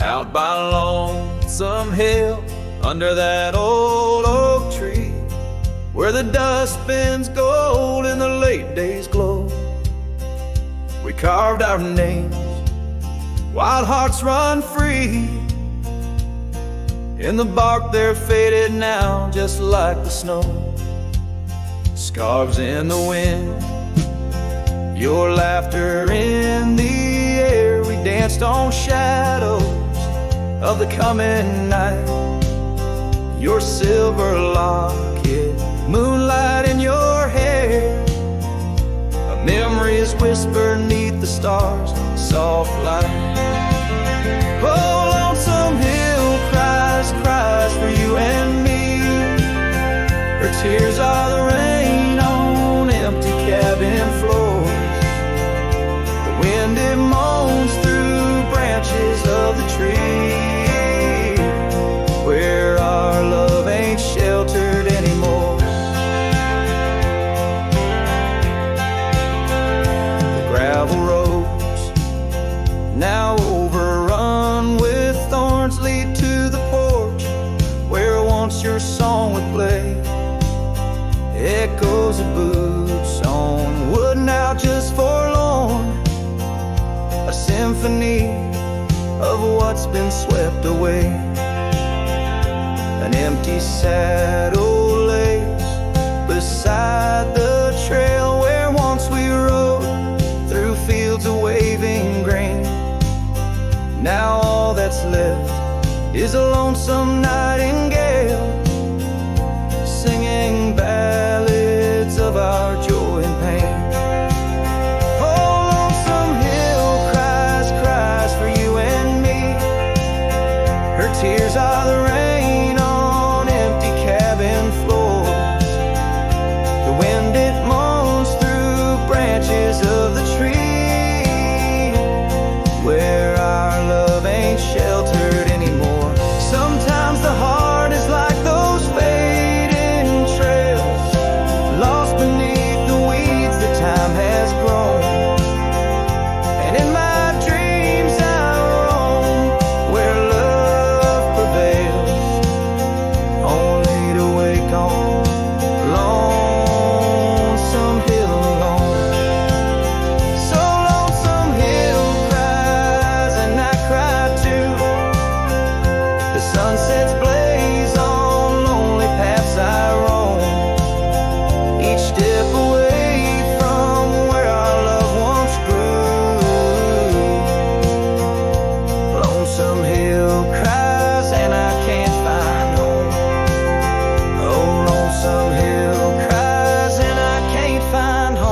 Out by Lonesome Hill, under that old oak tree, where the dust bends gold in the late day's glow, we carved our names, wild hearts run free. In the bark they're faded now, just like the snow. Scarves in the wind, your laughter in the air. We danced on shadows of the coming night. Your silver locket, moonlight in your hair. A memory is whispered neath the stars, soft light. Oh, Lonesome Hill cries, cries for you and me. Her tears are the rain on empty cabin floors. The wind, it moans through branches of the tree, where our love ain't sheltered anymore. The gravel roads, now overrun with thorns, lead to the porch where once your song would play. Echoes of boots on wood, now just forlorn. A symphony of what's been swept away. An empty saddle lays beside the trail where once we rode through fields of waving grain. Now all that's left is a lonesome nightingale, singing ballads of our joy and pain. Oh, Lonesome Hill cries, cries for you and me. Her tears are the rain on empty cabin floors. The wind, it moans through branches of the tree, where our love ain't sheltered anymore. Sometimes the heart is like those fading trails, lost beneath the weeds that time has grown. And in my dreams I roam where love prevails, only to wake on Lonesome Hill alone. So Lonesome Hill cries and I cry too. The sunsets blaze on lonely paths I roam, each step away from where our love once grew. Lonesome Hill cries and I can't find home. Oh, Lonesome Hill cries and I can't find home.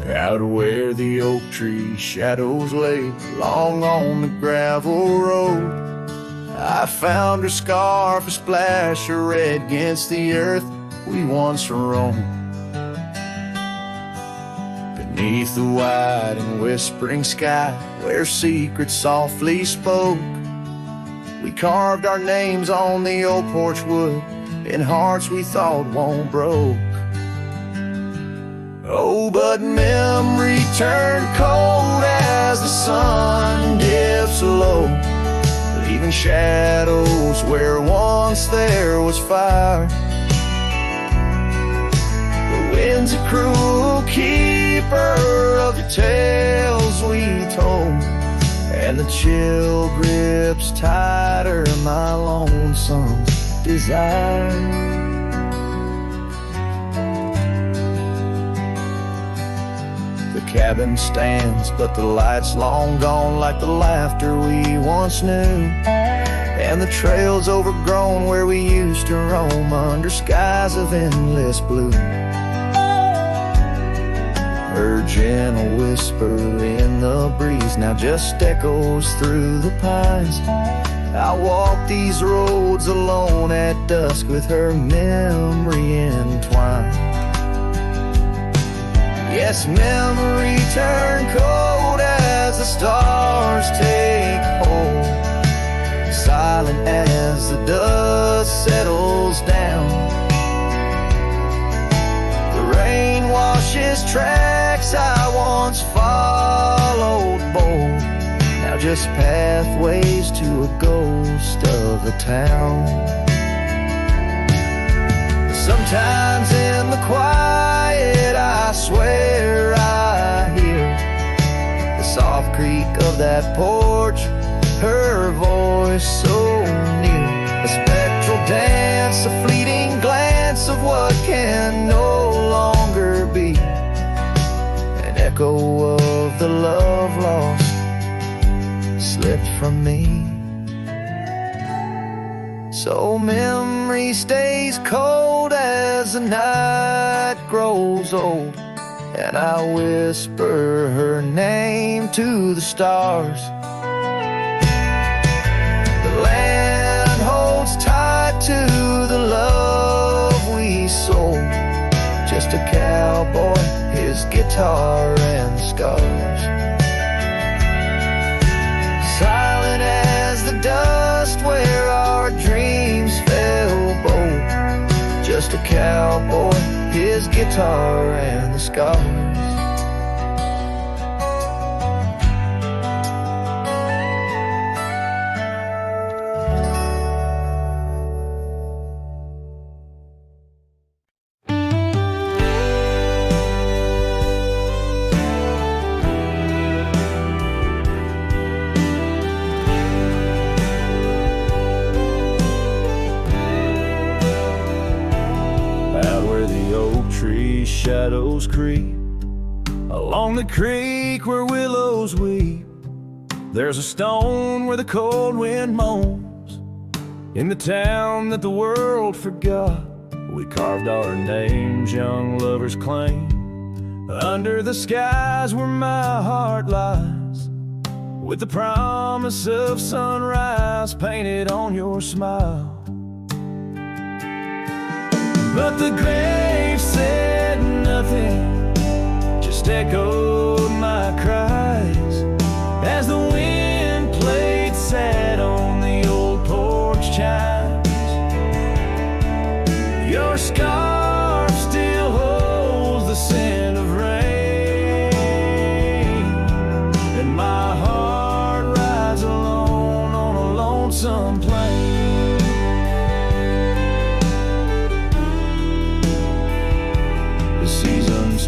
Out where the oak tree shadows lay long on the gravel road, I found her scarf, a splash of red against the earth we once roamed. Beneath the wide and whispering sky, where secrets softly spoke, we carved our names on the old porch wood in hearts we thought won't broke. Oh, but memory turned cold as the sun dips low, leaving shadows where once there was fire. The wind's a cruel keeper of the tales we told, and the chill grips tighter my lonesome desire. The cabin stands, but the light's long gone, like the laughter we once knew, and the trail's overgrown where we used to roam under skies of endless blue. Her gentle whisper in the breeze now just echoes through the pines, I walk these roads alone at dusk with her memory entwined. Yes, memory turn cold as the stars take hold, silent as the dust settles down. The rain washes tracks I once followed bold, now just pathways to a ghost of a town. Sometimes in the quiet I swear I hear the soft creak of that porch, her voice so near. A spectral dance, a fleeting glance of what can no longer be, an echo of the love lost slipped from me. So memory stays cold as the night grows old, and I whisper her name to the stars. The land holds tight to the love we sold, just a cowboy, his guitar and scars. Silent as the dust where our dreams fell bold, just a cowboy, his guitar and the scars. Shadows creep along the creek where willows weep. There's a stone where the cold wind moans. In the town that the world forgot, we carved our names, young lovers claim. Under the skies where my heart lies, with the promise of sunrise painted on your smile. But the grave said nothing, just echoed my cries as the wind played sad on the old porch chimes. Your scarf still holds the scent of rain, and my heart rides alone on a lonesome plain.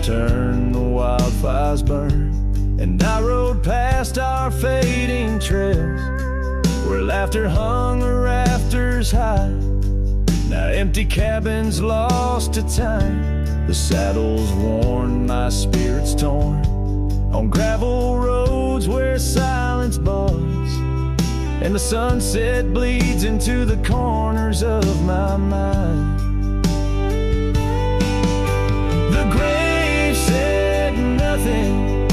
Turn, the wildfires burn, and I rode past our fading trails where laughter hung the rafters high. Now empty cabins lost to time, the saddles worn, my spirits torn, on gravel roads where silence buds, and the sunset bleeds into the corners of my mind. The grave said nothing,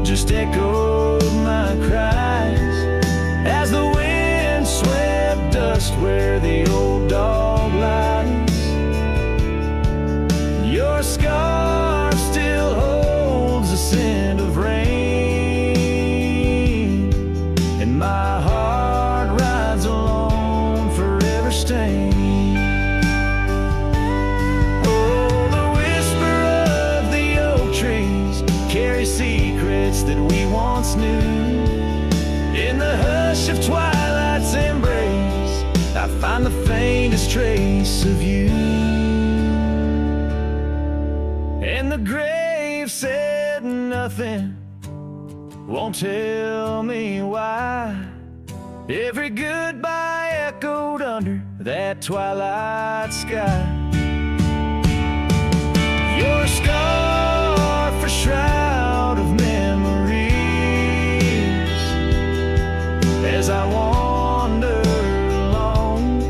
just echoed my cries as the wind swept dust where the old dog lies. Your scarf still holds the scent of rain, and my heart rides alone, forever stained. Secrets that we once knew. In the hush of twilight's embrace, I find the faintest trace of you. And the grave said nothing, won't tell me why. Every goodbye echoed under that twilight sky. Your scarf, a shroud of memories, as I wander along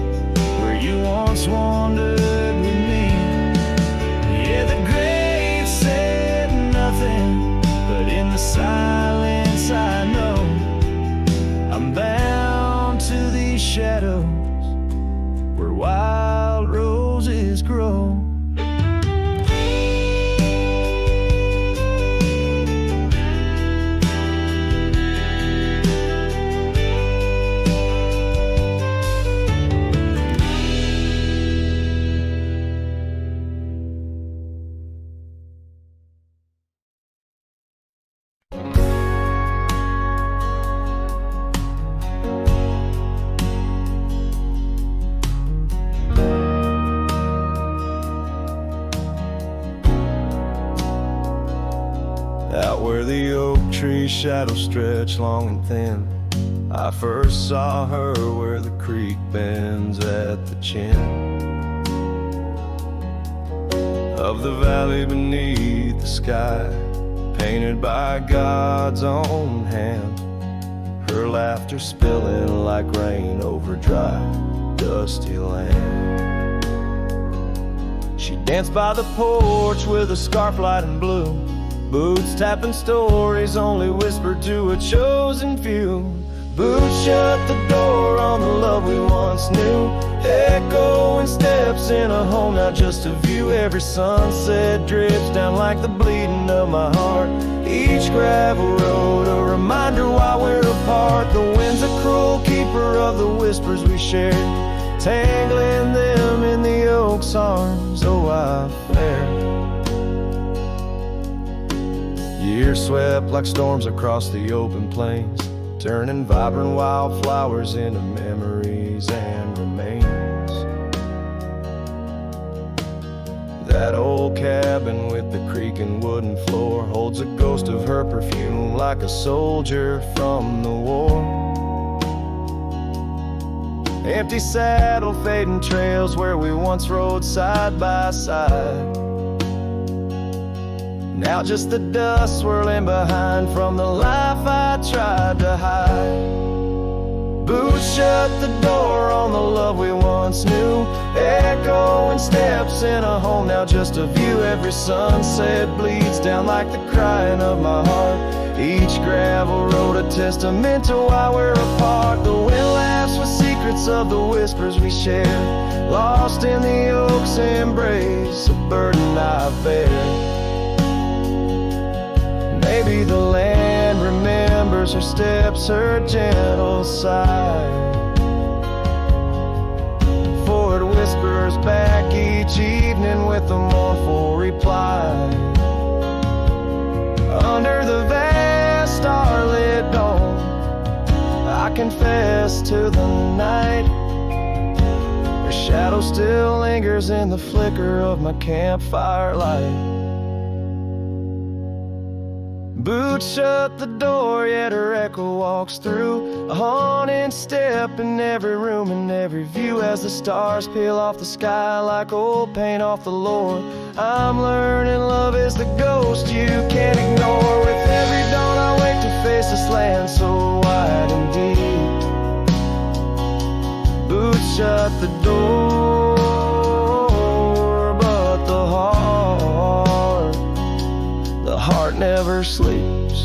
where you once wandered with me. Yeah, the grave said nothing, but in the silence I know I'm bound to these tree's shadow stretched long and thin. I first saw her where the creek bends at the chin of the valley beneath the sky, painted by God's own hand. Her laughter spilling like rain over dry, dusty land. She danced by the porch with a scarf light and blue, boots tapping stories only whispered to a chosen few. Boots shut the door on the love we once knew, echoing steps in a home, now just a view. Every sunset drips down like the bleeding of my heart. Each gravel road a reminder why we're apart. The wind's a cruel keeper of the whispers we shared, tangling them in the oak's arms. Oh, I fared. Years swept like storms across the open plains, turning vibrant wildflowers into memories and remains. That old cabin with the creaking wooden floor holds a ghost of her perfume like a soldier from the war. Empty saddle, fading trails where we once rode side by side. Now just the dust swirling behind from the life I tried to hide. Boots shut the door on the love we once knew, echoing steps in a home, now just a view. Every sunset bleeds down like the crying of my heart. Each gravel road a testament to why we're apart. The wind laughs with secrets of the whispers we share, lost in the oak's embrace, a burden I bear. Maybe the land remembers her steps, her gentle sigh, for it whispers back each evening with a mournful reply. Under the vast starlit dome, I confess to the night, her shadow still lingers in the flicker of my campfire light. Boots shut the door, yet her echo walks through, a haunting step in every room and every view. As the stars peel off the sky like old paint off the lore, I'm learning love is the ghost you can't ignore. With every dawn I wake to face this land so wide and deep. Boots shut the door, but the heart never sleeps.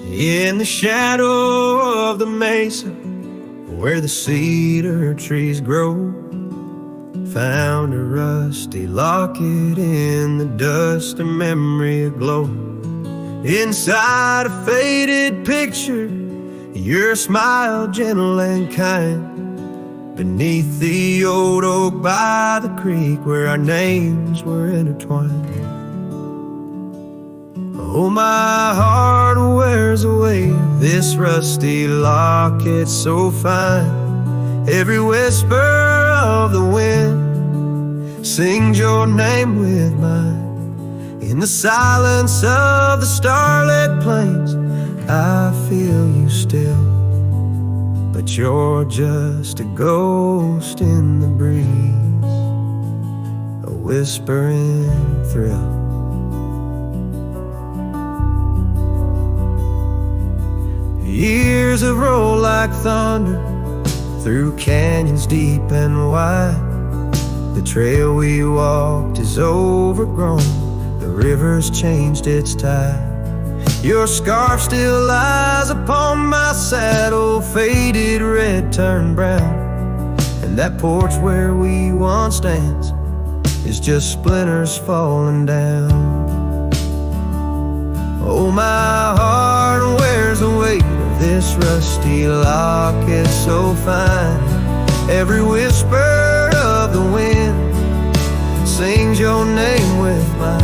In the shadow of the mesa where the cedar trees grow, found a rusty locket in the dust, a memory aglow. Inside a faded picture, your smile gentle and kind, beneath the old oak by the creek where our names were intertwined. Oh, my heart wears away this rusty locket so fine. Every whisper of the wind sings your name with mine. In the silence of the starlit plains, I feel you still, but you're just a ghost in the breeze, a whispering thrill. Years have rolled like thunder through canyons deep and wide. The trail we walked is overgrown, the river's changed its tide. Your scarf still lies upon my saddle, faded red turned brown. And that porch where we once danced is just splinters falling down. Oh, my heart wears the weight of this rusty locket so fine. Every whisper of the wind sings your name with mine.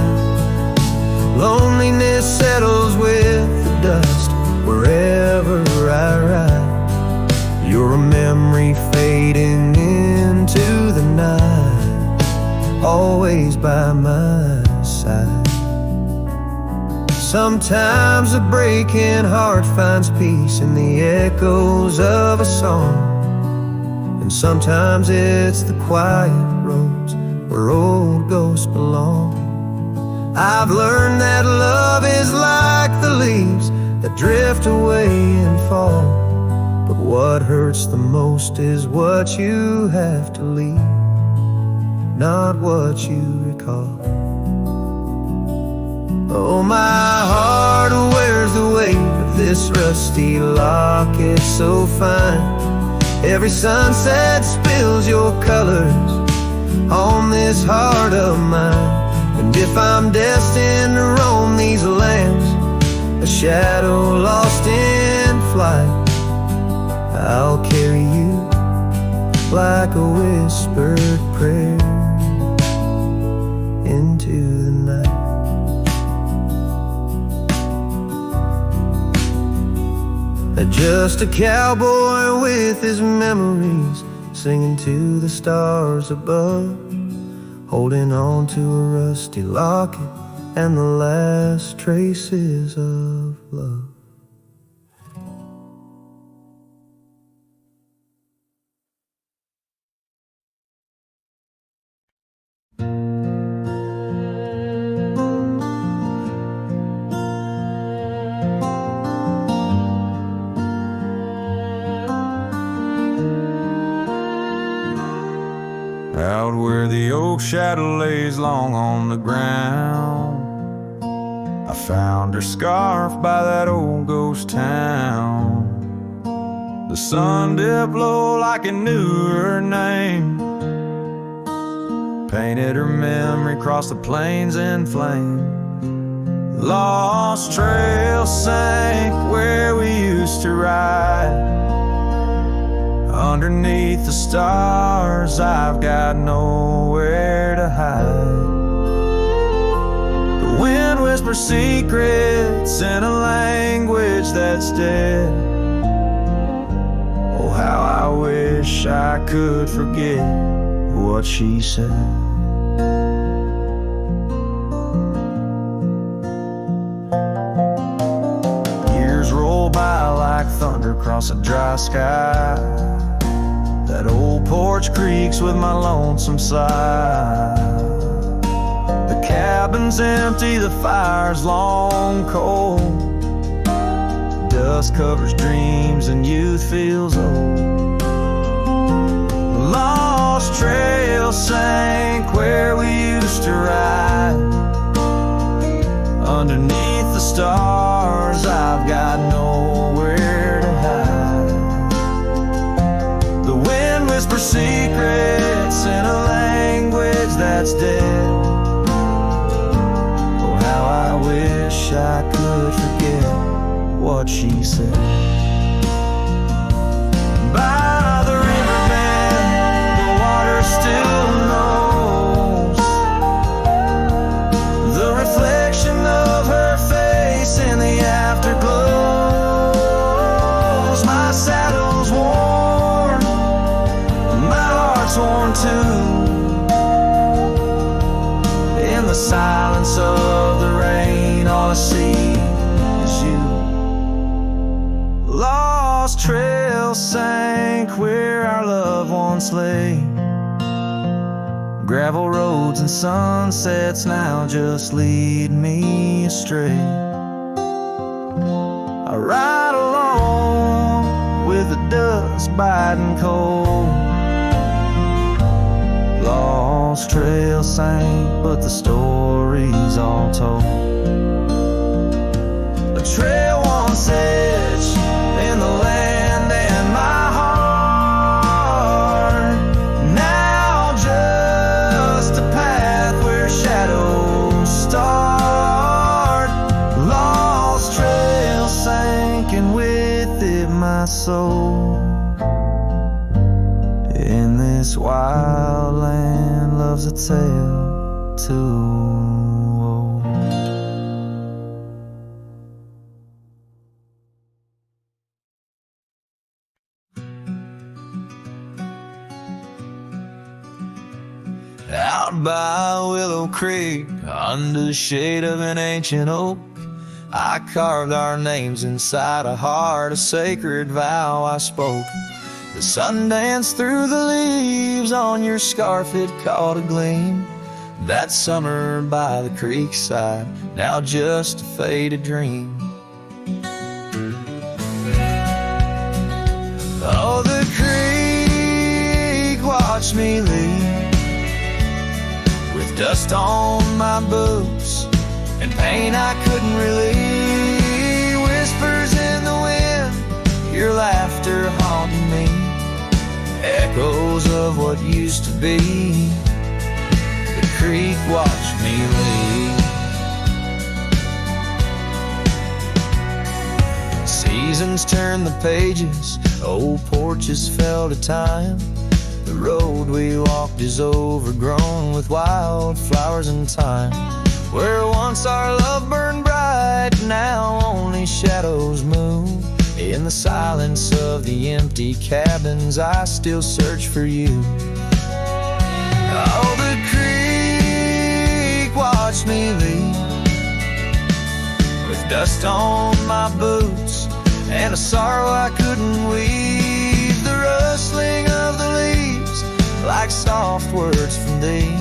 by my side. Sometimes a breaking heart finds peace in the echoes of a song, and sometimes it's the quiet roads where old ghosts belong. I've learned that love is like the leaves that drift away and fall, but what hurts the most is what you have to leave, not what you recall. Oh, my heart wears the weight of this rusty locket so fine. Every sunset spills your colors on this heart of mine. And if I'm destined to roam these lands, a shadow lost in flight, I'll carry you like a whispered prayer into the night. Just a cowboy with his memories, singing to the stars above, holding on to a rusty locket and the last traces of love. Out where the oak shadow lays long on the ground, I found her scarf by that old ghost town. The sun dipped low like it knew her name, painted her memory across the plains in flame. Lost trail sank where we used to ride. Underneath the stars, I've got nowhere to hide. The wind whispers secrets in a language that's dead. Oh, how I wish I could forget what she said. Years roll by like thunder across a dry sky. That old porch creaks with my lonesome sigh. The cabin's empty, the fire's long cold. Dust covers dreams and youth feels old. The lost trail sank where we used to ride. Underneath the stars, I've got nowhere to hide. The wind whispers secrets in a language that's dead. Oh, how I wish I could forget what she said. By the riverbed, the water still knows the reflection of her face in the afterglows. My saddle's worn, my heart's worn too. In the silence of the rain, all I see is you. Lost trail sank where our loved ones lay. Gravel roads and sunsets now just lead me astray. I ride along with the dust biting cold. Lost trail sank, but the story's all told. A trail once etched in the land and my heart, now just a path where shadows start. Lost trail sank, and with it my soul. In this wild land loves a tale too old. Out by Willow Creek, under the shade of an ancient oak, I carved our names inside a heart, a sacred vow I spoke. The sun danced through the leaves on your scarf, it caught a gleam. That summer by the creek side, now just a faded dream. Oh, the creek watched me leave, with dust on my boots and pain I couldn't relieve. Whispers in the wind, your laughter haunting me, echoes of what used to be. The creek watched me leave. Seasons turn the pages, old porches fell to time. The road we walked is overgrown with wildflowers and thyme. Where once our love burned bright, now only shadows move. In the silence of the empty cabins, I still search for you. Oh, the creek watched me leave, with dust on my boots and a sorrow I couldn't weave. The rustling of the leaves, like soft words from thee,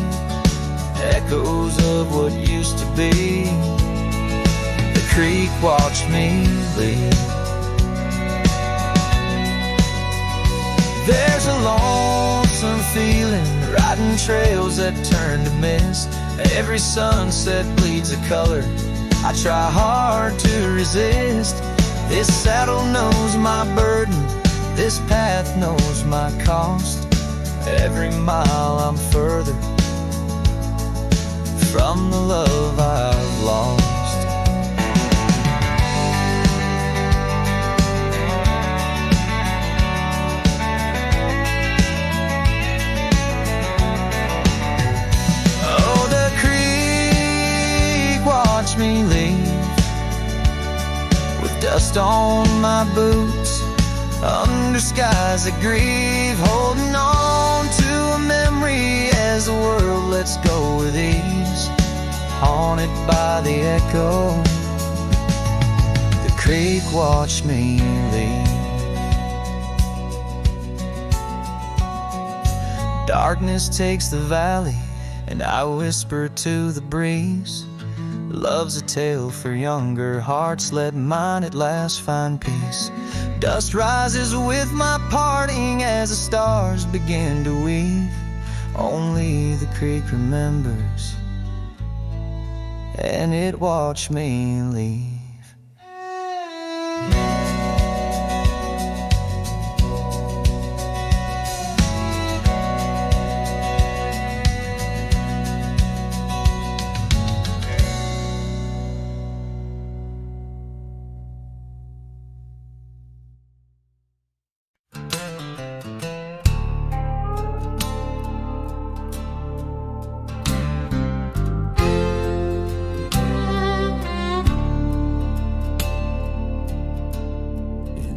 echoes of what used to be. The creek watched me leave. There's a lonesome feeling, riding trails that turn to mist. Every sunset bleeds a color I try hard to resist. This saddle knows my burden, this path knows my cost. Every mile I'm further from the love I've lost. Oh, the creek watched me leave, with dust on my boots, under skies that grieve, holding on to a memory as the world lets go with ease, haunted by the echo. The creek watched me leave. Darkness takes the valley, and I whisper to the breeze, love's a tale for younger hearts, let mine at last find peace. Dust rises with my parting as the stars begin to weave. Only the creek remembers, and it watched me leave.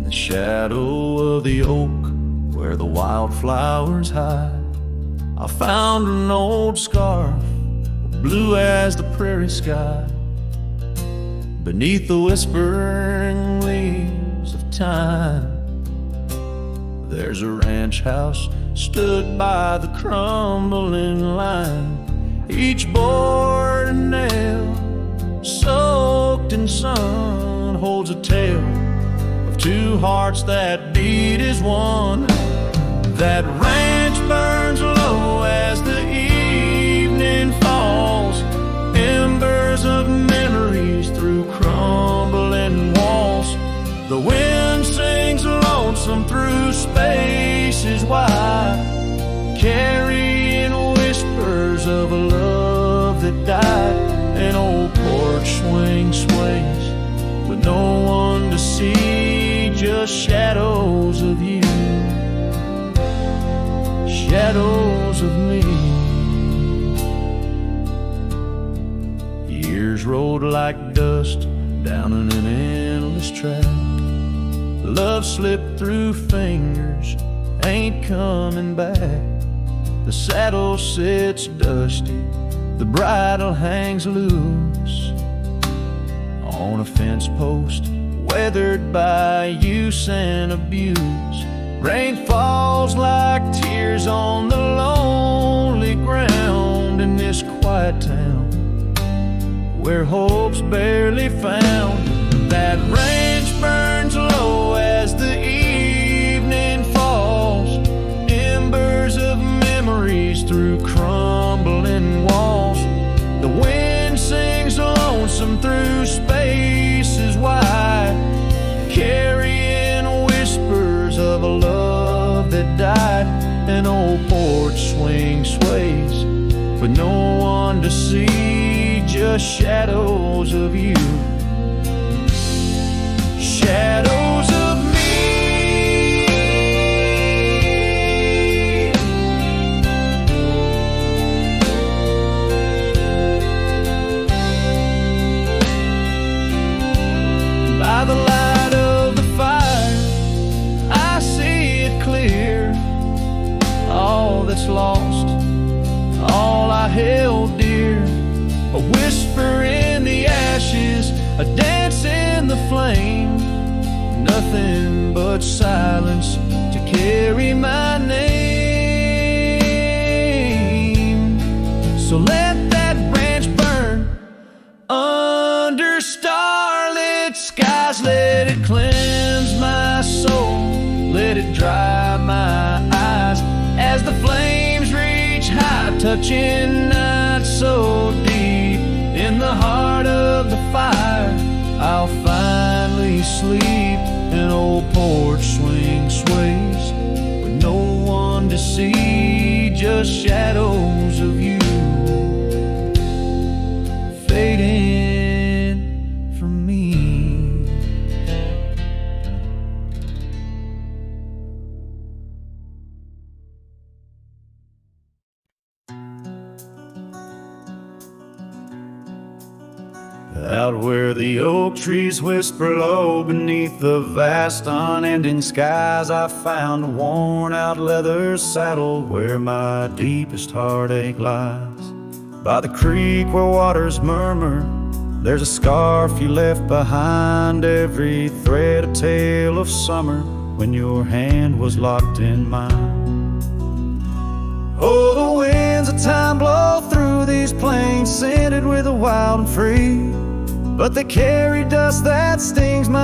Shadow of the oak where the wildflowers hide, I found an old scarf, blue as the prairie sky. Beneath the whispering leaves of time, there's a ranch house stood by the crumbling line. Each board and nail, soaked in sun, holds a tale of two hearts that beat as one. That ranch burns low as the evening falls, embers of memories through crumbling walls. The wind sings lonesome through spaces wide, carrying whispers of a love that died. An old porch swing sways with no one to see, just shadows of you, shadows of me. Years rolled like dust down an endless track. Love slipped through fingers, ain't coming back. The saddle sits dusty, the bridle hangs loose on a fence post, weathered by use and abuse. Rain falls like tears on the lonely ground in this quiet town where hope's barely found. That ranch burns low as the evening falls, embers of memories through crumbling walls. The wind sings lonesome through spaces wide, carrying whispers of a love that died. An old porch swing sways with no one to see, just shadows of you, shadows of me. By the light of the fire, I see it clear. All that's lost, all I held dear. A whisper in the ashes, a dance in the flame. Nothing but silence to carry my name. So let that ranch burn under starlit skies. Let it cleanse my soul, let it dry my eyes as the flames reach high, touching not so deep. In the heart of the fire, I'll finally sleep. An old porch swing sways with no one to see, just shadows of you fading from me. Out where the oak trees whisper low beneath the vast unending skies, I found a worn out leather saddle where my deepest heartache lies. By the creek where waters murmur, there's a scarf you left behind. Every thread a tale of summer when your hand was locked in mine. Oh, the winds of time blow through these plains, scented with the wild and free, but they carry dust that stings my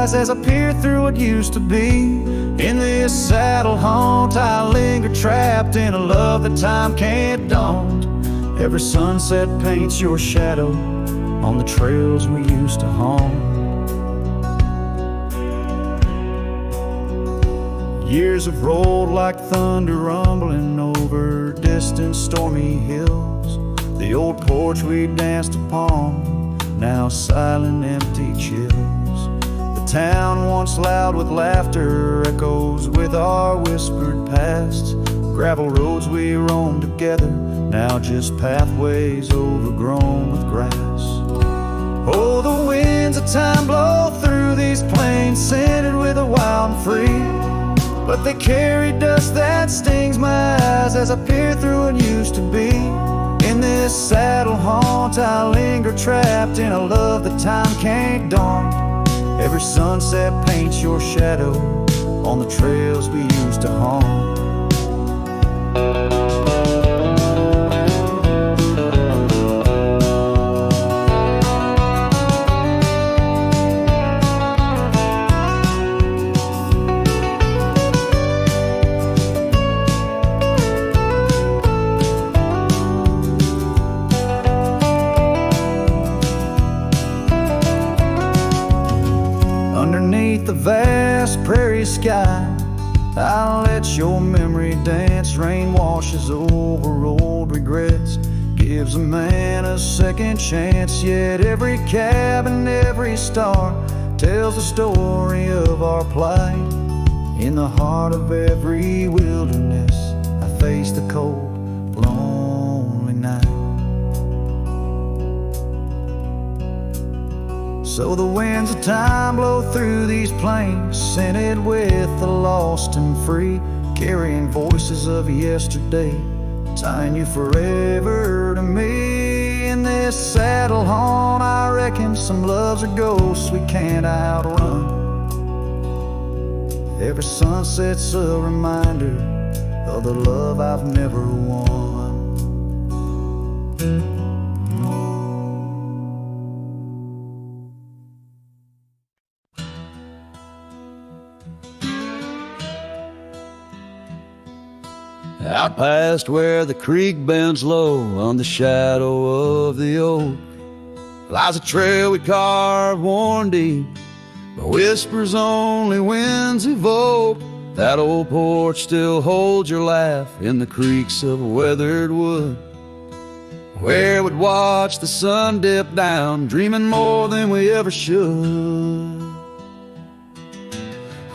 eyes as I peer through what used to be. In this saddle haunt I linger, trapped in a love that time can't daunt. Every sunset paints your shadow on the trails we used to haunt. Years have rolled like thunder rumbling over distant stormy hills. The old porch we danced upon, now silent, empty chills. The town once loud with laughter echoes with our whispered past. Gravel roads we roamed together, now just pathways overgrown with grass. Oh, the winds of time blow through these plains, scented with the wild and free, but they carry dust that stings my eyes as I peer through what used to be. In this saddle haunt I linger, trapped in a love that time can't daunt. Every sunset paints your shadow on the trails we used to haunt. Underneath the vast prairie sky, I'll let your memory dance. Rain washes over old regrets, gives a man a second chance. Yet every cabin, every star tells the story of our plight. In the heart of every wilderness, I face the cold, lonely night. So the winds of time blow through these plains, scented with the lost and free, carrying voices of yesterday tying you forever to me. In this saddle haunt, I reckon some loves are ghosts we can't outrun. Every sunset's a reminder of the love I've never won. Out past where the creek bends low on the shadow of the oak lies a trail we carved worn deep, but whispers only winds evoke. That old porch still holds your laugh in the creaks of weathered wood, where we'd watch the sun dip down, dreaming more than we ever should.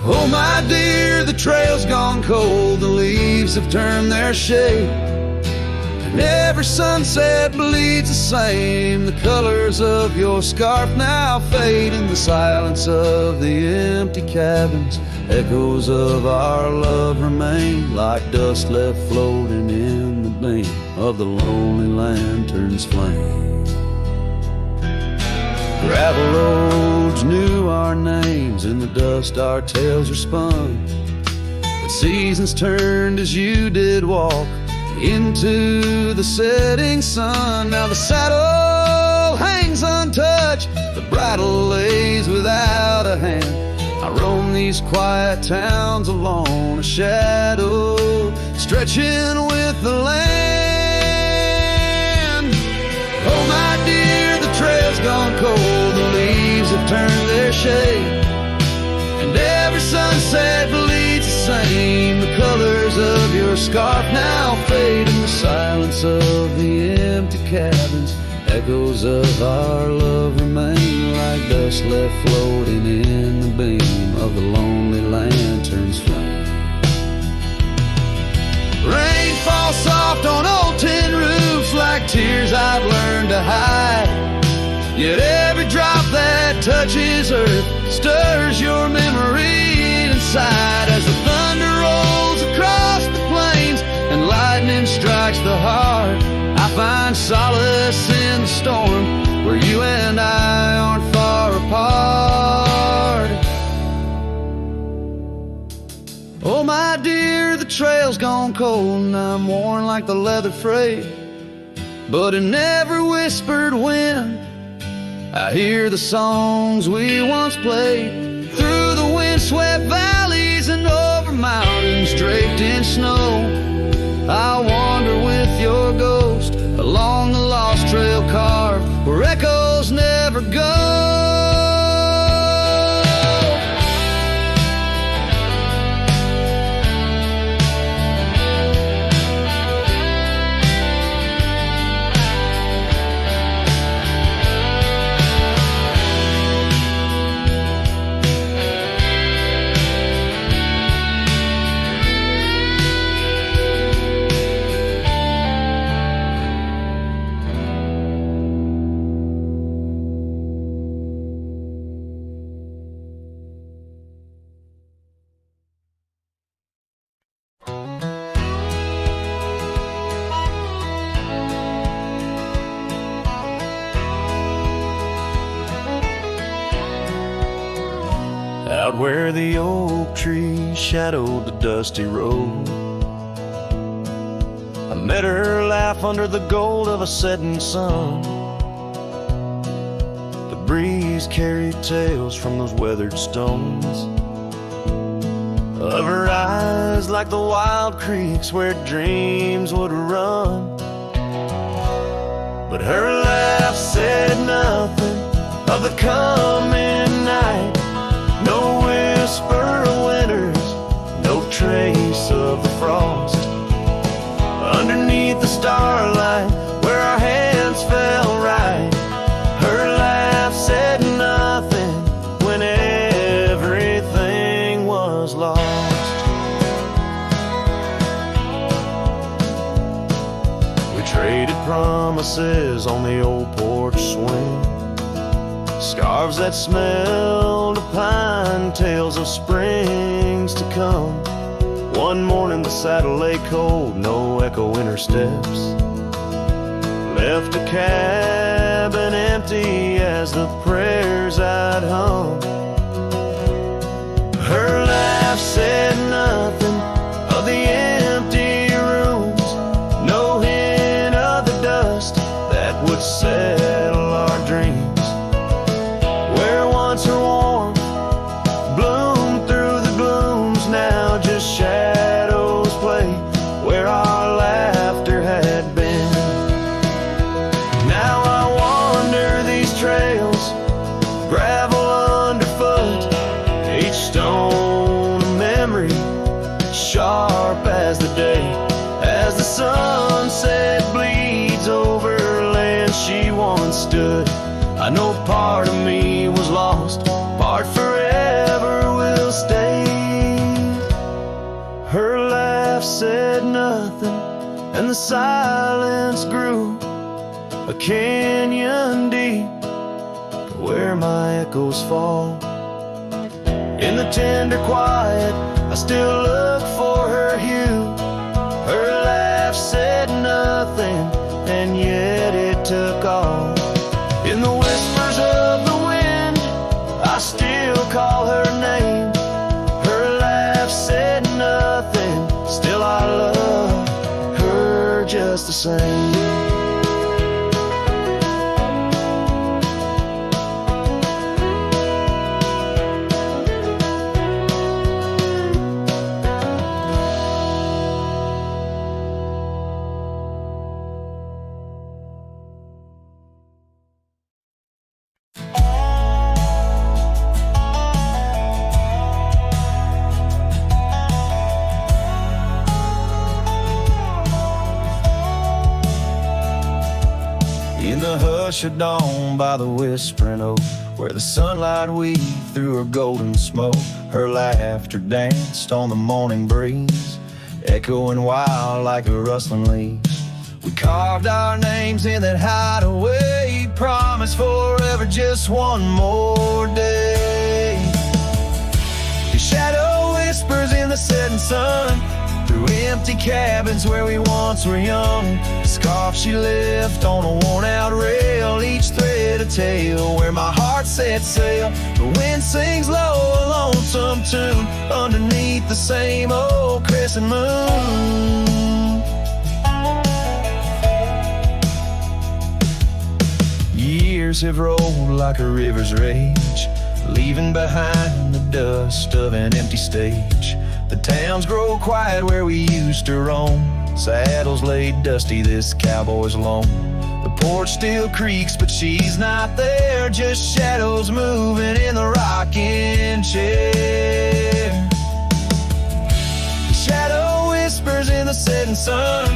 Oh my dear, the trail's gone cold, the leaves have turned their shade, and every sunset bleeds the same. The colors of your scarf now fade in the silence of the empty cabins. Echoes of our love remain like dust left floating in the beam of the lonely lantern's flame. Gravel roads knew our names, in the dust our tales are spun. But seasons turned as you did walk into the setting sun. Now the saddle hangs untouched, the bridle lays without a hand. I roam these quiet towns alone, a shadow stretching with the land. Oh my dear, the trail's gone cold, the leaves have turned their shade, and every sunset bleeds the same. The colors of your scarf now fade in the silence of the empty cabins. Echoes of our love remain like dust left floating in the beam of the lonely lantern's flame. Rain falls soft on old tin roofs like tears I've learned to hide. Yet every drop that touches earth stirs your memory inside. As the thunder rolls across the plains and lightning strikes the heart, I find solace in the storm where you and I aren't far apart. Oh my dear, the trail's gone cold and I'm worn like the leather freight, but in every whispered wind I hear the songs we once played. Through the windswept valleys and over mountains draped in snow, I'll wander with your ghost along the lost trail carved where echoes never go. Out where the oak tree shadowed the dusty road, I met her laugh under the gold of a setting sun. The breeze carried tales from those weathered stones of her eyes like the wild creeks where dreams would run. But her laugh said nothing of the coming night. No whisper of winters, no trace of the frost. Underneath the starlight, where our hands fell right, her laugh said nothing when everything was lost. We traded promises on the old porch swing, scarves that smelled of pine, tales of springs to come. One morning the saddle lay cold, no echo in her steps. Left the cabin empty as the prayers I'd hung. Her laugh said nothing of the empty rooms, no hint of the dust that would settle our dreams. Where once her warmth bloomed through the glooms, now just shadows play where our laughter had been. Now I wander these trails, gravel underfoot, each stone a memory, sharp as the day. As the sunset bleeds over land she once stood, I know part of me was lost, part forever will stay. Her laugh said nothing, and the silence grew a canyon deep where my echoes fall. In the tender quiet, I still look for her hue. Her laugh said nothing, and yet it took all. In the whispers of the wind, I still call her name. Her laugh said nothing, still I love her just the same. In the hush of dawn by the whispering oak, where the sunlight weaved through her golden smoke, her laughter danced on the morning breeze, echoing wild like a rustling leaves. We carved our names in that hideaway, promised forever just one more day. Your shadow whispers in the setting sun, through empty cabins where we once were young. The scarf she left on a worn-out rail, each thread a tale where my heart set sail. The wind sings low, a lonesome tune underneath the same old crescent moon. Years have rolled like a river's rage, leaving behind the dust of an empty stage. The towns grow quiet where we used to roam, saddles laid dusty, this cowboy's alone. The porch still creaks, but she's not there, just shadows moving in the rocking chair. The shadow whispers in the setting sun,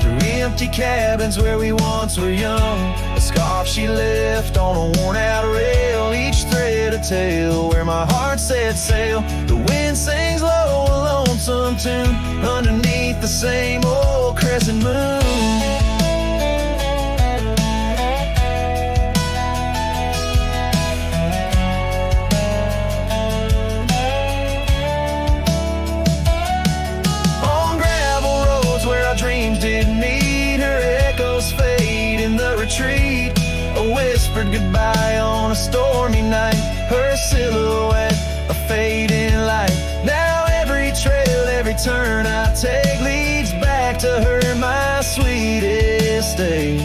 through empty cabins where we once were young. A scarf she left on a worn-out rail, each thread a tale where my heart set sail. The wind sings low, a lonesome tune underneath the same old crescent moon. On gravel roads where our dreams didn't meet, her echoes fade in the retreat. A whispered goodbye on a stormy night, her silhouette a fading light. Now every trail, every turn I take leads back to her, my sweetest day.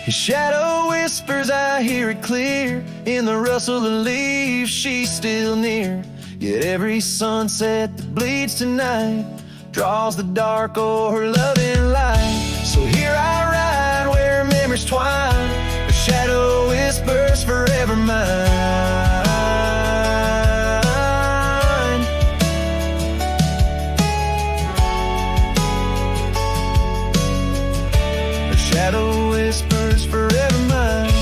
His shadow whispers, I hear it clear, in the rustle of leaves she's still near. Yet every sunset that bleeds tonight draws the dark o'er her loving light. So here I ride where memories twine, her shadow whispers forever mine. Her shadow whispers forever mine.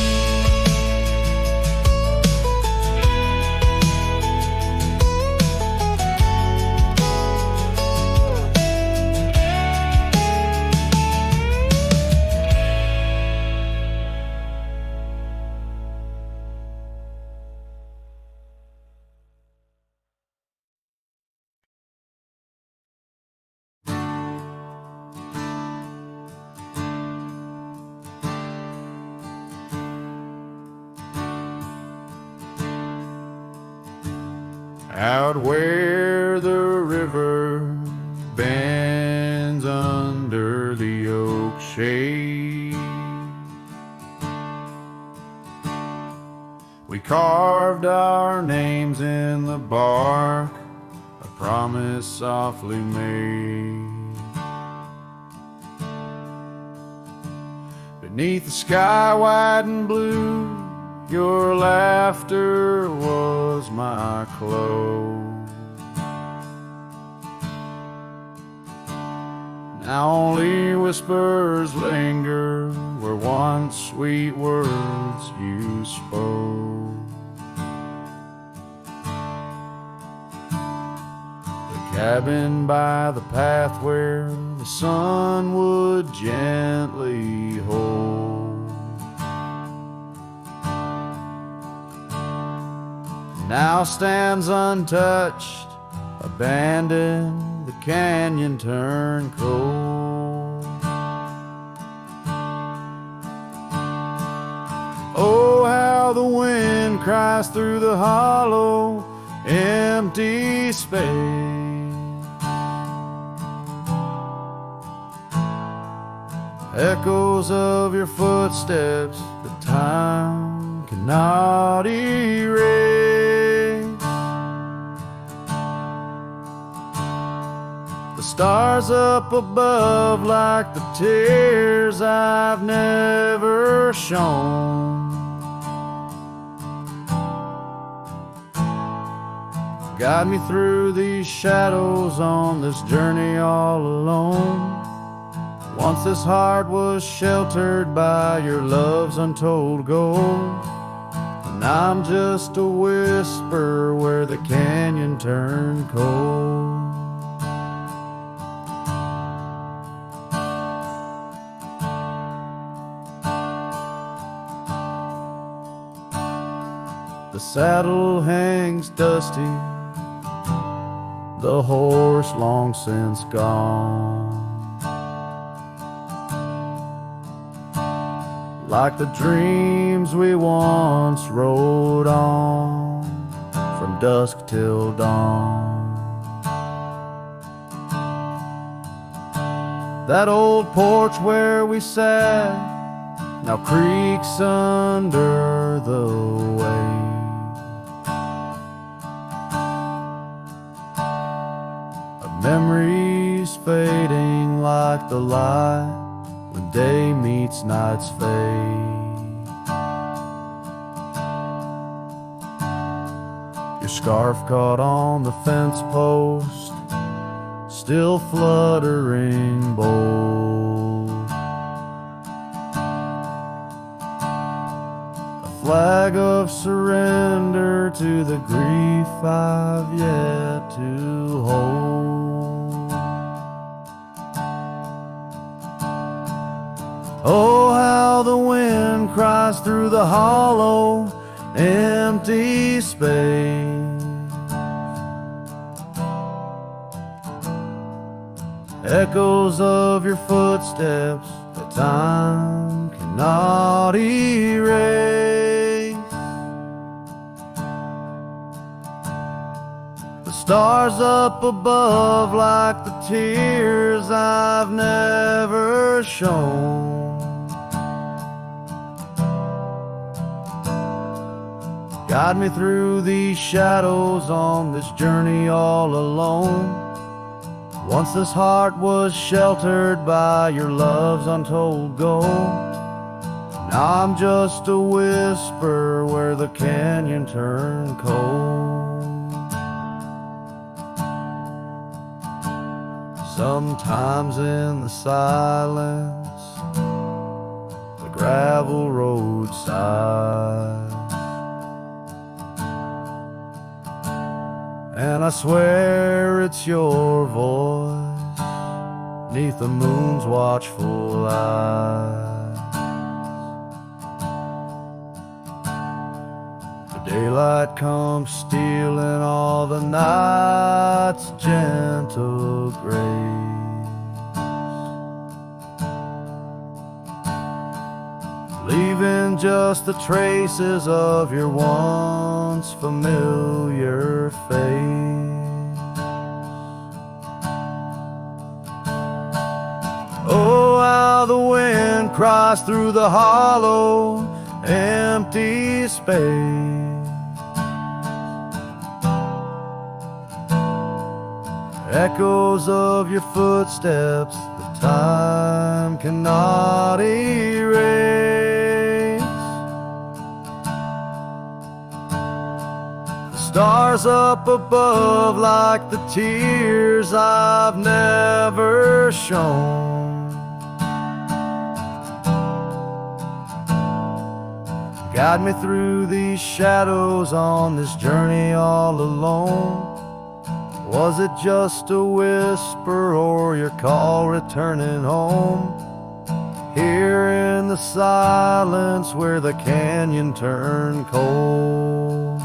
out where the river bends under the oak shade. We carved our names in the bark, a promise softly made. Beneath the sky white and blue, your laughter was my clothes. Now only whispers linger where once sweet words you spoke. The cabin by the path where the sun would gently hold now stands untouched, abandoned, the canyon turned cold. Oh, how the wind cries through the hollow, empty space. Echoes of your footsteps that time cannot erase. The stars up above like the tears I've never shown. Guide me through these shadows on this journey all alone. Once this heart was sheltered by your love's untold gold, and I'm just a whisper where the canyon turned cold. The saddle hangs dusty, the horse long since gone. Like the dreams we once rode on from dusk till dawn. That old porch where we sat now creaks under the weight of memories fading like the light when day meets night's fade. Your scarf caught on the fence post, still fluttering bold. A flag of surrender to the grief I've yet to hold. Oh, how the wind cries through the hollow, empty space. Echoes of your footsteps that time cannot erase. The stars up above like the tears I've never shown. Guide me through these shadows on this journey all alone. Once this heart was sheltered by your love's untold gold. Now I'm just a whisper where the canyon turned cold. Sometimes in the silence, the gravel roadside, and I swear it's your voice 'neath the moon's watchful eyes. The daylight comes stealing all the night's gentle grace, leaving leaving just the traces of your once familiar face. Oh, how the wind cries through the hollow, empty space. Echoes of your footsteps that time cannot erase. The stars up above like the tears I've never shown. Guide me through these shadows on this journey all alone. Was it just a whisper or your call returning home? Here in the silence where the canyon turned cold,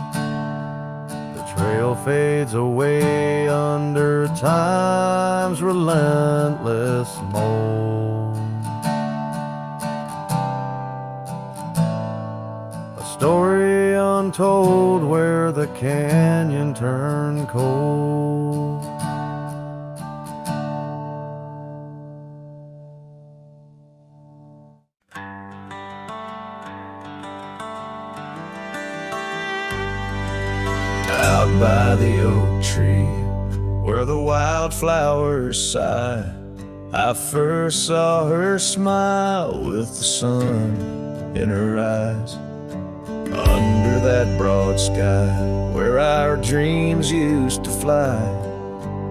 the trail fades away under time's relentless mold. A story untold where the canyon turned cold. Out by the oak tree, where the wildflowers sigh, I first saw her smile with the sun in her eyes. Under that broad sky, where our dreams used to fly,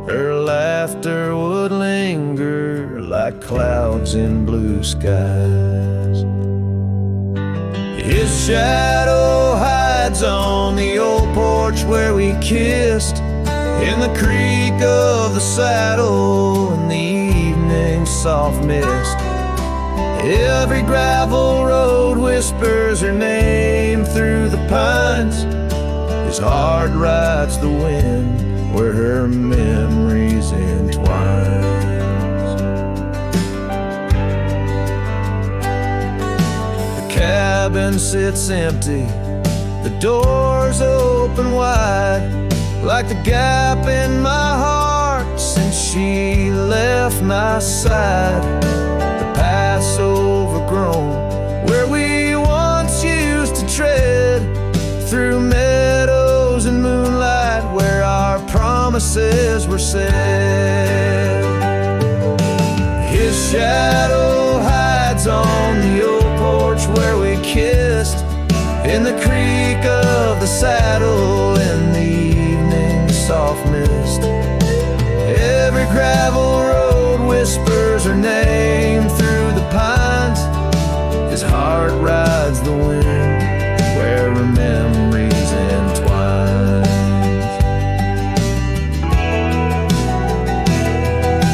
her laughter would linger like clouds in blue skies. His shadow hides on the old porch where we kissed, in the creak of the saddle and the evening's soft mist. Every gravel road whispers her name through the pines. His heart rides the wind where her memories entwines. The cabin sits empty, the doors open wide, like the gap in my heart since she left my side. The path's overgrown where we once used to tread, through meadows and moonlight where our promises were said. His shadow hides on the old porch where we kissed, in the creak of the saddle and the evening's soft mist. Every gravel road whispers her name through the pines. His heart rides the wind where her memories entwine.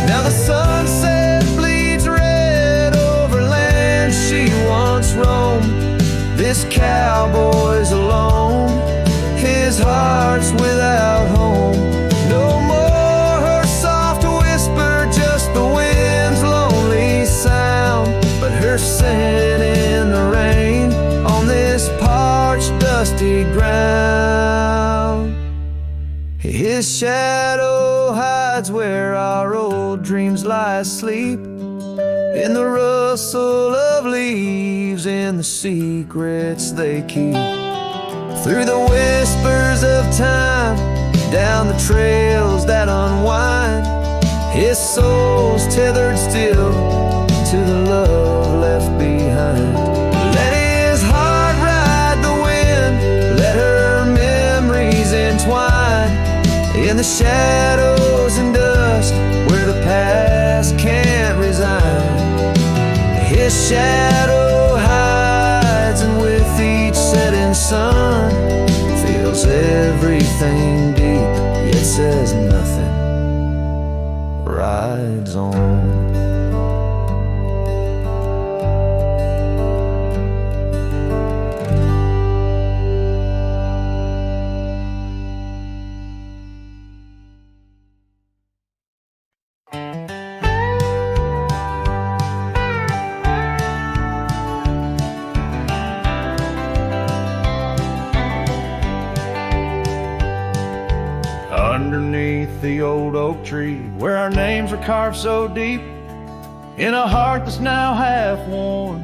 Now the sunset bleeds red over land she once roamed. This cowboy's alone, his heart's without home. No more her soft whisper, just the wind's lonely sound, but her scent in the rain on this parched, dusty ground. His shadow hides where our old dreams lie asleep, in the rustle of leaves, in the secrets they keep. Through the whispers of time, down the trails that unwind, his soul's tethered still to the love left behind. Let his heart ride the wind, let her memories entwine, in the shadows and dust where the past can't resign. His shadow hides, and with each setting sun, feels everything deep, yet says nothing, rides on. underneath the old oak tree, where our names were carved so deep in a heart that's now half worn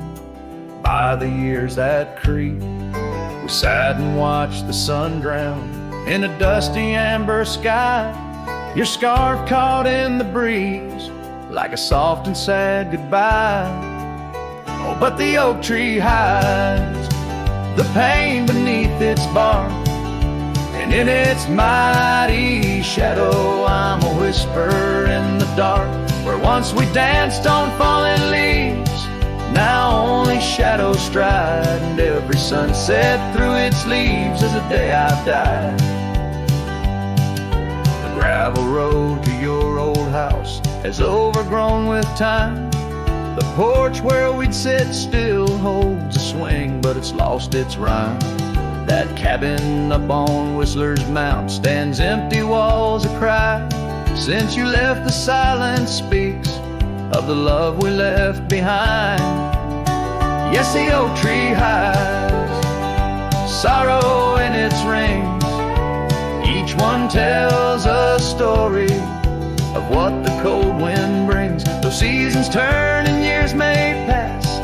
by the years that creep. We sat and watched the sun drown in a dusty amber sky, your scarf caught in the breeze like a soft and sad goodbye. Oh, but the oak tree hides the pain beneath its bark, and in its mighty shadow I'm a whisper in the dark. Where once we danced on falling leaves, now only shadows stride, and every sunset through its leaves is a day I've died. The gravel road to your old house has overgrown with time. The porch where we'd sit still holds a swing, but it's lost its rhyme. That cabin up on Whistler's Mount stands empty walls of cry. Since you left, the silence speaks of the love we left behind. Yes, the oak tree hides sorrow in its rings. Each one tells a story of what the cold wind brings. Though seasons turn and years may pass,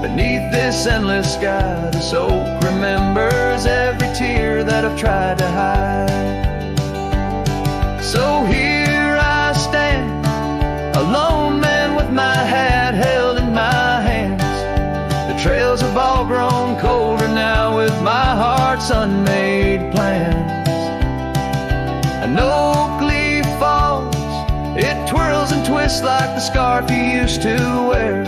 beneath this endless sky, this oak remembers every tear that I've tried to hide. So here I stand, a lone man with my hat held in my hands. The trails have all grown colder now with my heart's unmade plans. An oak leaf falls, it twirls and twists like the scarf you used to wear.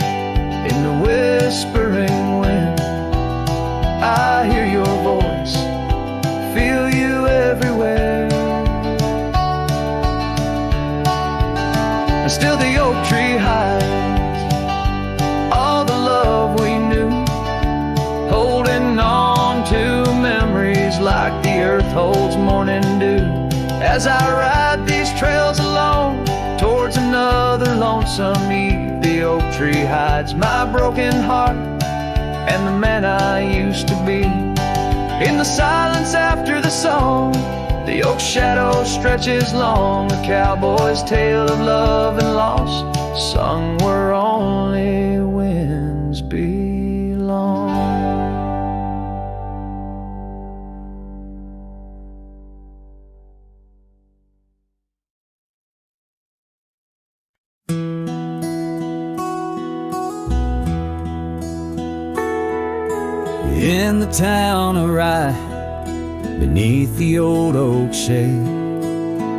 In the whispering wind, I hear your voice, feel you everywhere. And still the oak tree hides all the love we knew, holding on to memories like the earth holds morning dew. As I ride these trails alone towards another lonesome eve, the oak tree hides my broken heart and the man I used to be. In the silence after the song, the oak shadow stretches long, a cowboy's tale of love and loss, sung where only winds belong. In the town of Rye, beneath the old oak shade,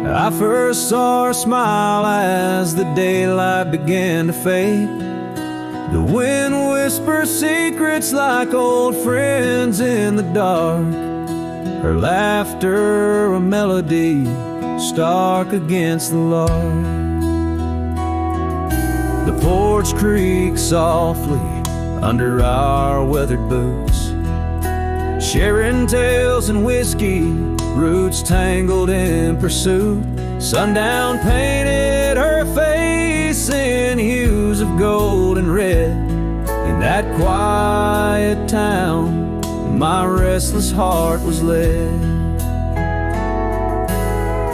I first saw her smile as the daylight began to fade. The wind whispers secrets like old friends in the dark, her laughter a melody stark against the lark. The porch creaks softly under our weathered boots, sharing tales and whiskey, roots tangled in pursuit. Sundown painted her face in hues of gold and red. In that quiet town, my restless heart was led.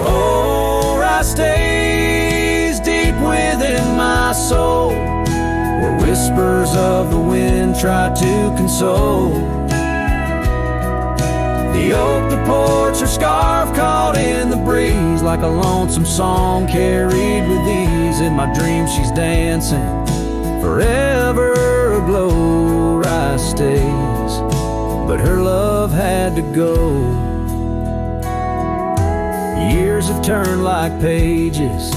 Oh, Rye stays deep within my soul, where whispers of the wind try to console. The oak, the porch, her scarf caught in the breeze, like a lonesome song carried with ease. In my dreams she's dancing, forever aglow. Rye stays, but her love had to go. Years have turned like pages,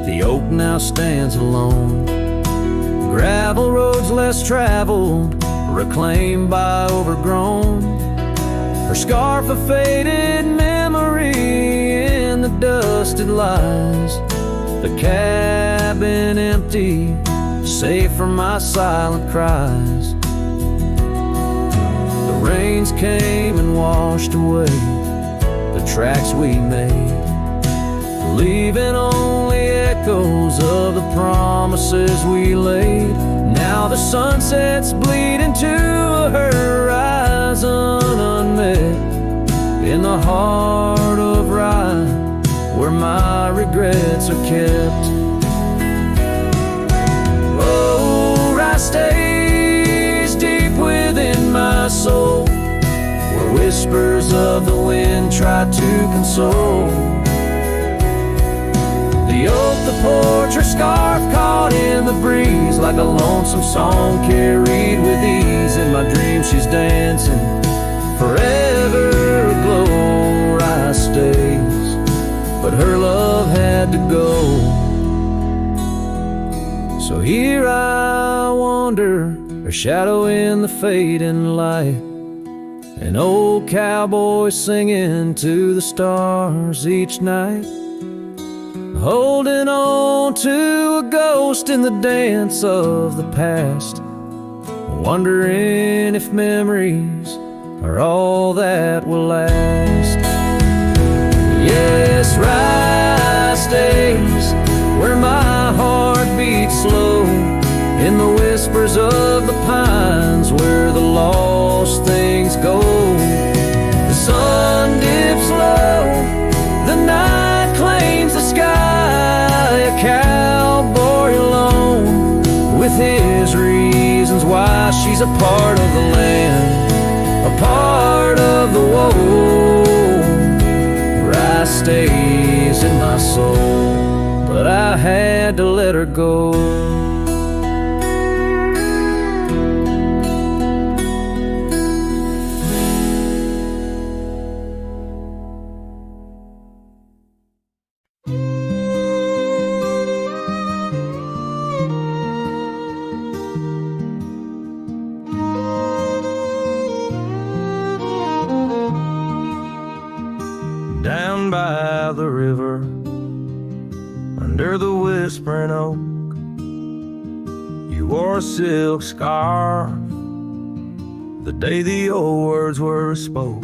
the oak now stands alone. Gravel roads less traveled, reclaimed by overgrown. Her scarf a faded memory, in the dust it lies. The cabin empty, safe from my silent cries. The rains came and washed away the tracks we made, leaving only echoes of the promises we laid. Now the sunsets bleed into a horizon unmet. In the heart of Rye, regrets are kept. Oh, Cries stays deep within my soul, where whispers of the wind try to console. The oak, the porch, her scarf caught in the breeze, like a lonesome song carried with ease. In my dreams she's dancing, forever aglow. Cries stays, but her love had to go. So here I wander, a shadow in the fading light, an old cowboy singing to the stars each night, holding on to a ghost in the dance of the past, wondering if memories are all that will last. Yes, Cries stays where my heart beats slow, in the whispers of the pines where the lost things go. The sun dips low, the night claims the sky, a cowboy alone with his reasons why. She's a part of the land, a part of the woe. Cries stays in my soul, but I had to let her go. Down by the river, under the whispering oak, you wore a silk scarf the day the old words were spoke.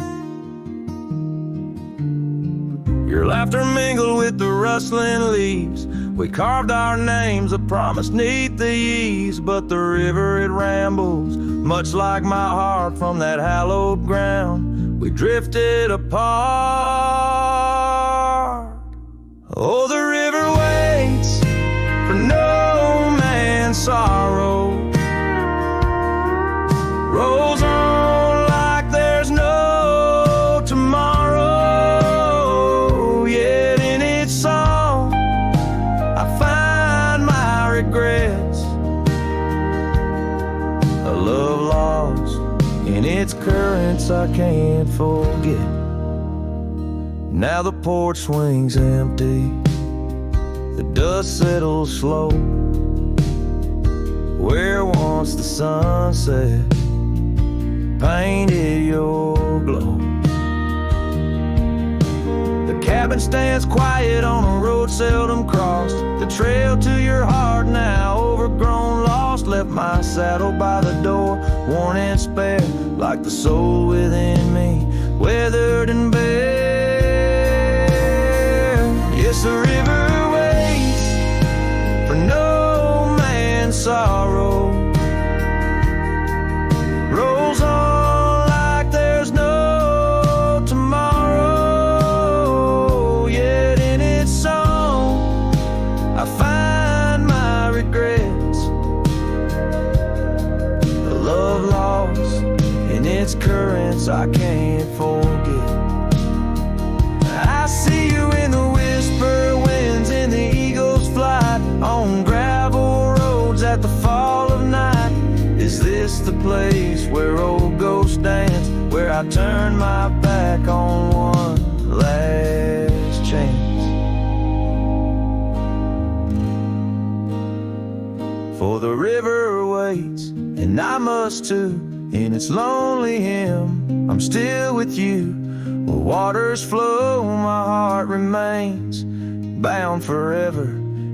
Your laughter mingled with the rustling leaves. We carved our names, a promise neath the eaves. But the river, it rambles, much like my heart from that hallowed ground. We drifted apart. Oh, the river waits for no man's sorrow, rolls on like there's no tomorrow. Yet in its song I find my regrets, a love lost in its currents I can't forget. Now the porch swings empty, the dust settles slow, where once the sunset painted your glow. The cabin stands quiet on a road seldom crossed. The trail to your heart now overgrown, lost. Left my saddle by the door, worn and spare, like the soul within me, weathered and bare. Yes, the river waits for no man's sorrow, rolls on like there's no tomorrow. Yet in its song I find my regrets, a love lost in its currents I can't forget. I see you in the whisper winds, in the eagle's flight, on gravel roads at the fall of night. Is this the place where old ghosts dance, where I turn my back on one last chance? For the river waits, and I must too, in its lonely hymn. I'm still with you, where waters flow, my heart remains bound forever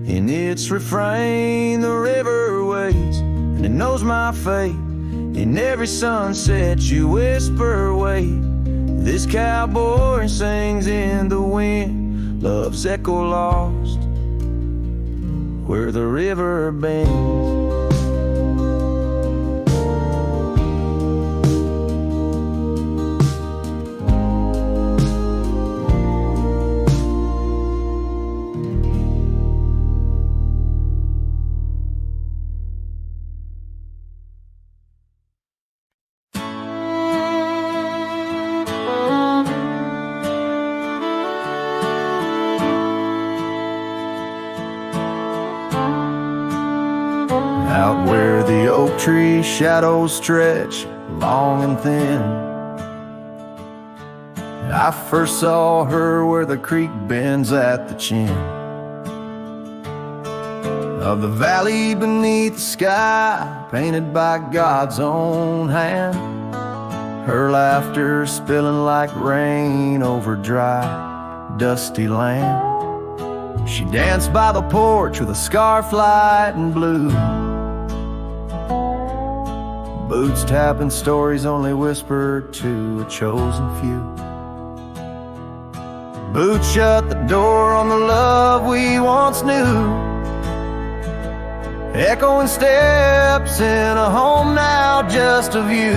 in its refrain. The river waits, and it knows my fate. In every sunset you whisper, wait. This cowboy sings in the wind, love's echo lost where the river bends. tree shadows stretch long and thin. I first saw her where the creek bends at the chin of the valley beneath the sky, painted by God's own hand. Her laughter spilling like rain over dry, dusty land. She danced by the porch with a scarf light and blue, boots tapping stories only whispered to a chosen few. Boots shut the door on the love we once knew. Echoing steps in a home now just of you.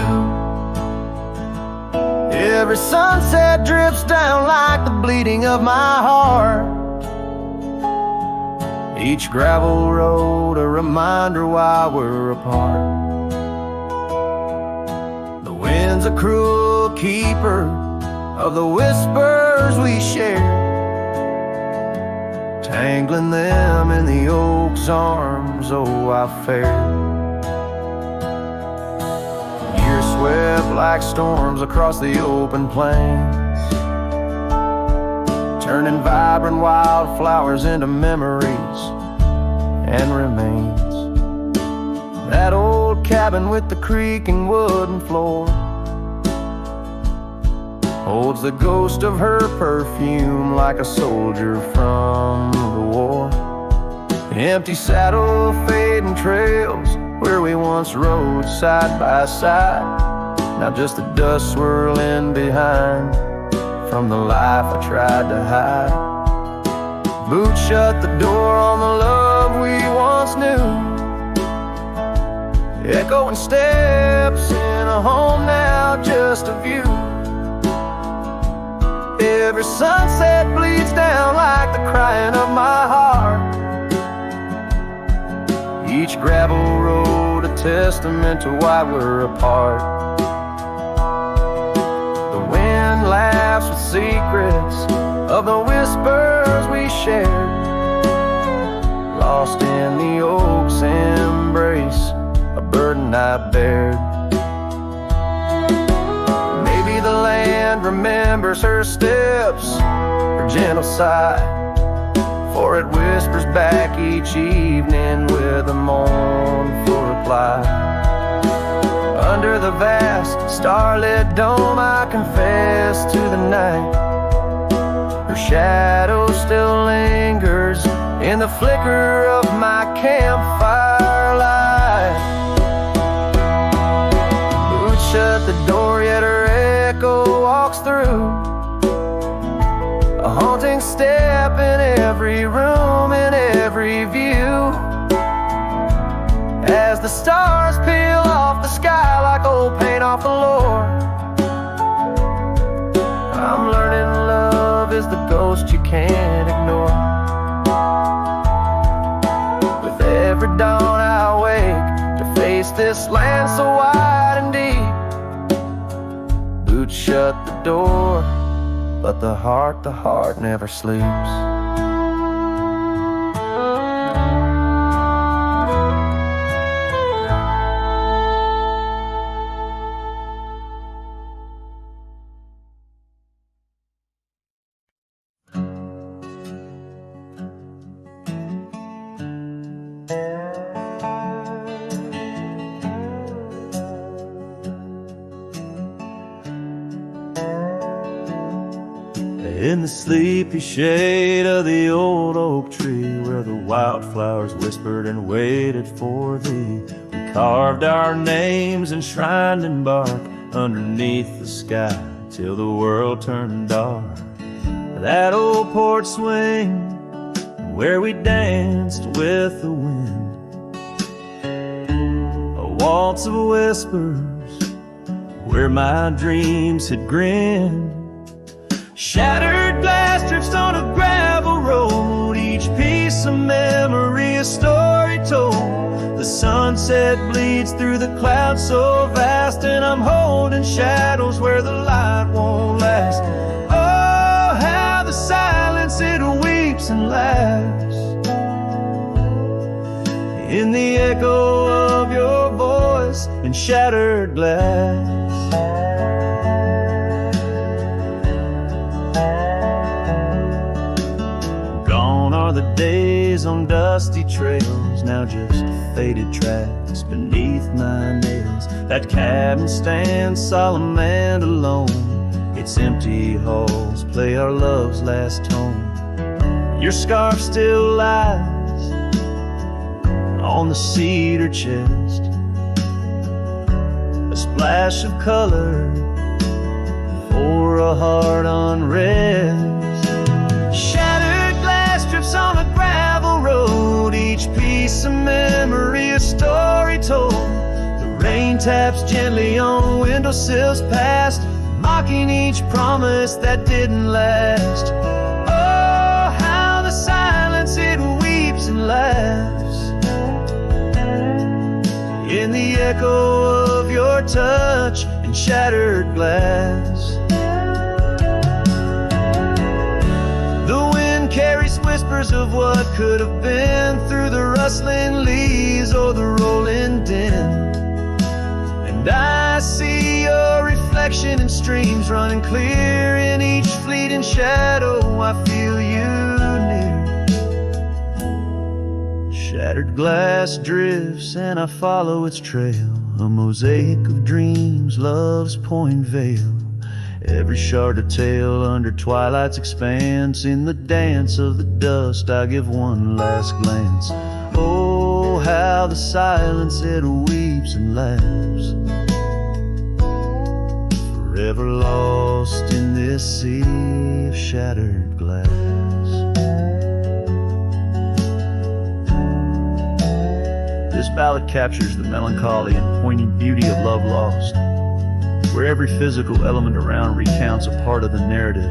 Every sunset drips down like the bleeding of my heart. Each gravel road a reminder why we're apart. The wind's a cruel keeper of the whispers we share, tangling them in the oak's arms. Oh, I fared. Years swept like storms across the open plains, turning vibrant wildflowers into memories and remains. That old cabin with the creaking wooden floor holds the ghost of her perfume like a soldier from the war. Empty saddle, fading trails where we once rode side by side, now just the dust swirling behind from the life I tried to hide. Boots shut the door on the love we once knew. Echoing steps in a home now just a view. Every sunset bleeds down like the crying of my heart. Each gravel road a testament to why we're apart. The wind laughs with secrets of the whispers we shared, lost in the oak's embrace, a burden I bared. Maybe the land remembers her steps, her gentle sigh, for it whispers back each evening with a mournful reply. Under the vast starlit dome I confess to the night, her shadow still lingers in the flicker of my campfire light. Boots shut the door yet her echo walks through, a haunting step in every room, in every view. As the stars peel off the sky like old paint off the floor, I'm learning love is the ghost you can't ignore. With every dawn I wake to face this land so wide and deep. Boots shut the door, but the heart never sleeps. In the sleepy shade of the old oak tree, where the wildflowers whispered and waited for thee, we carved our names enshrined in bark underneath the sky till the world turned dark. That old porch swing where we danced with the wind, a waltz of whispers where my dreams had grinned. Shattered glass drifts on a gravel road, each piece a memory, a story told. The sunset bleeds through the clouds so vast, and I'm holding shadows where the light won't last. Oh, how the silence it weeps and laughs in the echo of your voice. shattered glass. Gone are the days on dusty trails, now just faded tracks beneath my nails. That cabin stands solemn and alone, its empty halls play our love's last tone. Your scarf still lies on the cedar chest, a splash of color for a heart unrest. Shattered glass drips on a gravel road, each piece a memory, a story told. The rain taps gently on windowsills past, mocking each promise that didn't last. Oh, how the silence it weeps and laughs in the echo of your touch and shattered glass. The wind carries whispers of what could have been through the rustling leaves or the rolling din. And I see your reflection in streams running clear in each fleeting shadow. I feel you near. Shattered glass drifts and I follow its trail, a mosaic of dreams, love's pouring veil. Every shard of tale under twilight's expanse. In the dance of the dust I give one last glance. Oh, how the silence it weeps and laughs, forever lost in this sea of shattered glass. This ballad captures the melancholy and poignant beauty of love lost, where every physical element around recounts a part of the narrative,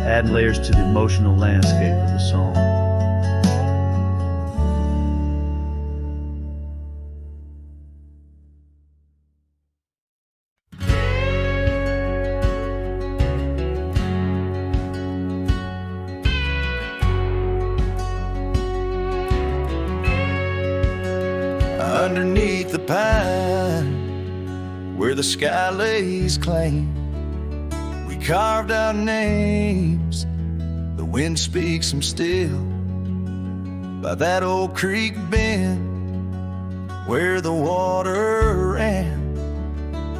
adding layers to the emotional landscape of the song. Underneath the pine, where the sky lays claim, we carved our names. The wind speaks them still. By that old creek bend, where the water ran,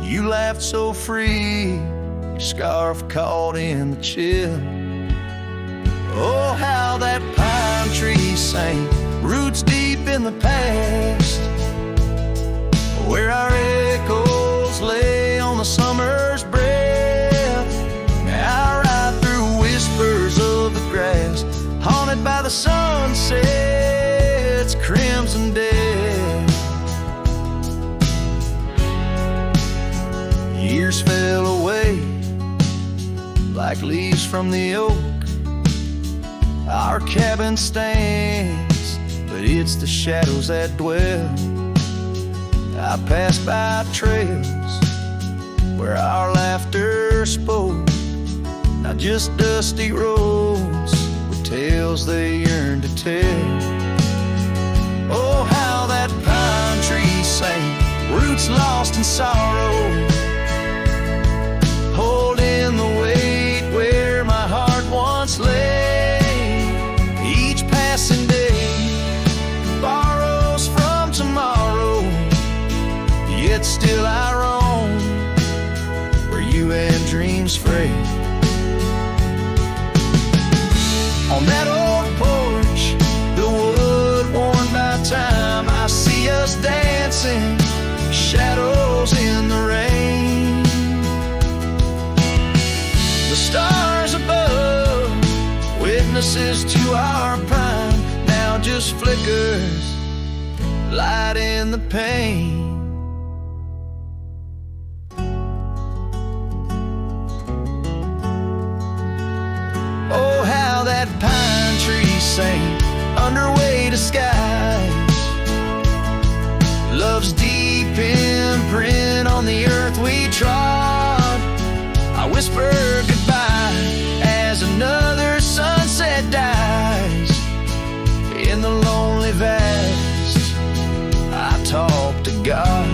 you laughed so free, your scarf caught in the chill. Oh, how that pine tree sang, roots deep in the past, where our echoes lay on the summer's breath. Now I ride through whispers of the grass, haunted by the sunset's crimson death. Years fell away like leaves from the oak. Our cabin stands, but it's the shadows that dwell. I passed by trails where our laughter spoke, not just dusty roads with tales they yearn to tell. Oh, how that pine tree sang, roots lost in sorrow, holding the weight where my heart once lay. Each passing day borrows from tomorrow, yet still I roam where you and dreams fray. On that old porch, the wood worn by time, I see us dancing, shadows in the rain. The stars above, witnesses to our pine, now just flickers, light in the pain. Oh, how that pine tree sang under weighted skies, love's deep imprint on the earth we trod. I whisper goodbye as another sunset dies. In the lonely vast, I talk to God.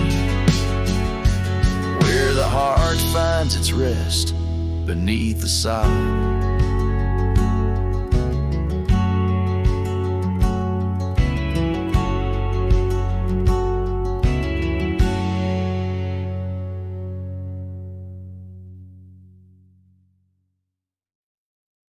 rest beneath the side.